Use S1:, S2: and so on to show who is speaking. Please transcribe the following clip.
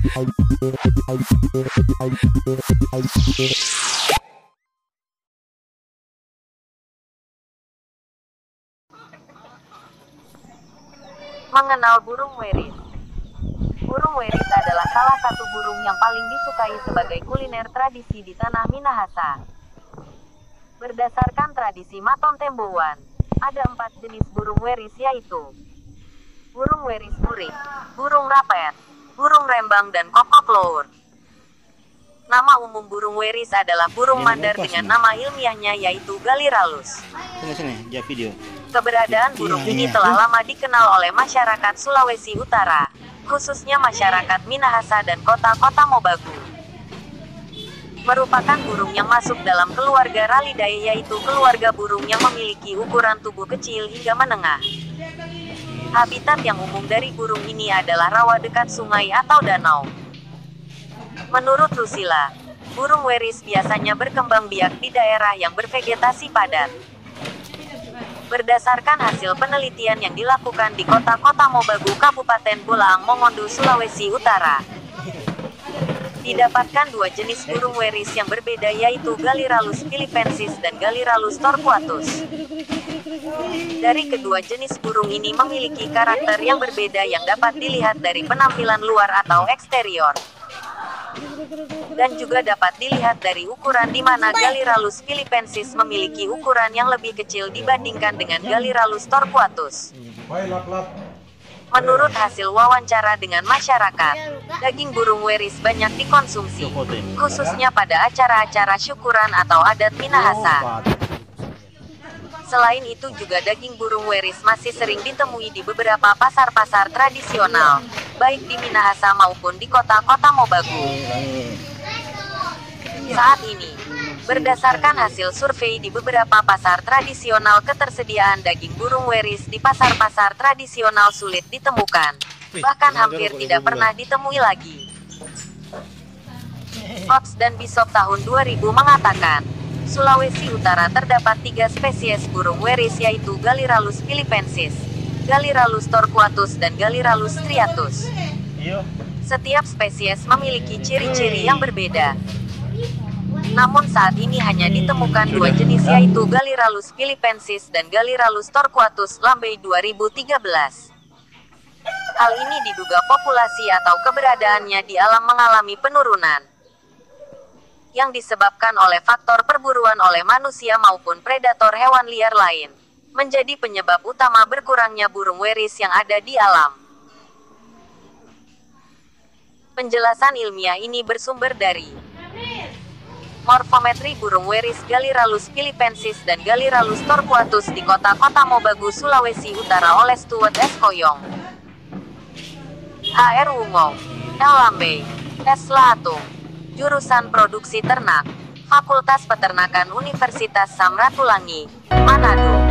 S1: Mengenal burung weris. Burung weris adalah salah satu burung yang paling disukai sebagai kuliner tradisi di tanah Minahasa. Berdasarkan tradisi Maton Temboan, ada 4 jenis burung weris, yaitu burung weris burik, burung rapet, burung rembang, dan kokok lour. Nama umum burung weris adalah burung mandar dengan nama ilmiahnya yaitu Gallirallus.
S2: Sini, video.
S1: Keberadaan burung ini telah lama dikenal oleh masyarakat Sulawesi Utara, khususnya masyarakat Minahasa dan kota-kota Mobagu. Merupakan burung yang masuk dalam keluarga Rallidae, yaitu keluarga burung yang memiliki ukuran tubuh kecil hingga menengah. Habitat yang umum dari burung ini adalah rawa dekat sungai atau danau. Menurut Rusila, burung weris biasanya berkembang biak di daerah yang bervegetasi padat. Berdasarkan hasil penelitian yang dilakukan di kota-kota Mobagu, Kabupaten Bolaang Mongondo, Sulawesi Utara, didapatkan 2 jenis burung weris yang berbeda, yaitu Gallirallus philippensis dan Gallirallus torquatus. Dari kedua jenis burung ini memiliki karakter yang berbeda yang dapat dilihat dari penampilan luar atau eksterior, dan juga dapat dilihat dari ukuran, di mana Gallirallus philippensis memiliki ukuran yang lebih kecil dibandingkan dengan Gallirallus torquatus. Menurut hasil wawancara dengan masyarakat, daging burung weris banyak dikonsumsi, khususnya pada acara-acara syukuran atau adat Minahasa. Selain itu juga daging burung weris masih sering ditemui di beberapa pasar-pasar tradisional, baik di Minahasa maupun di kota-kota Mobagu. Saat ini, berdasarkan hasil survei di beberapa pasar tradisional, ketersediaan daging burung weris di pasar-pasar tradisional sulit ditemukan, bahkan hampir tidak pernah ditemui lagi. Fox dan Bishop tahun 2000 mengatakan, Sulawesi Utara terdapat 3 spesies burung weris, yaitu Gallirallus philippensis, Gallirallus torquatus, dan Gallirallus striatus. Setiap spesies memiliki ciri-ciri yang berbeda. Namun saat ini hanya ditemukan 2 jenis, yaitu Gallirallus philippensis dan Gallirallus torquatus Lambei 2013. Hal ini diduga populasi atau keberadaannya di alam mengalami penurunan, yang disebabkan oleh faktor perburuan oleh manusia maupun predator hewan liar lain, menjadi penyebab utama berkurangnya burung weris yang ada di alam. Penjelasan ilmiah ini bersumber dari morfometri burung weris Gallirallus philippensis dan Gallirallus torquatus di kota-kota Mobagu, Sulawesi Utara oleh Stuart S. Koyong, HR Wungo, L. Lambei, S. Lahatung, jurusan Produksi Ternak, Fakultas Peternakan Universitas Samratulangi, Manado.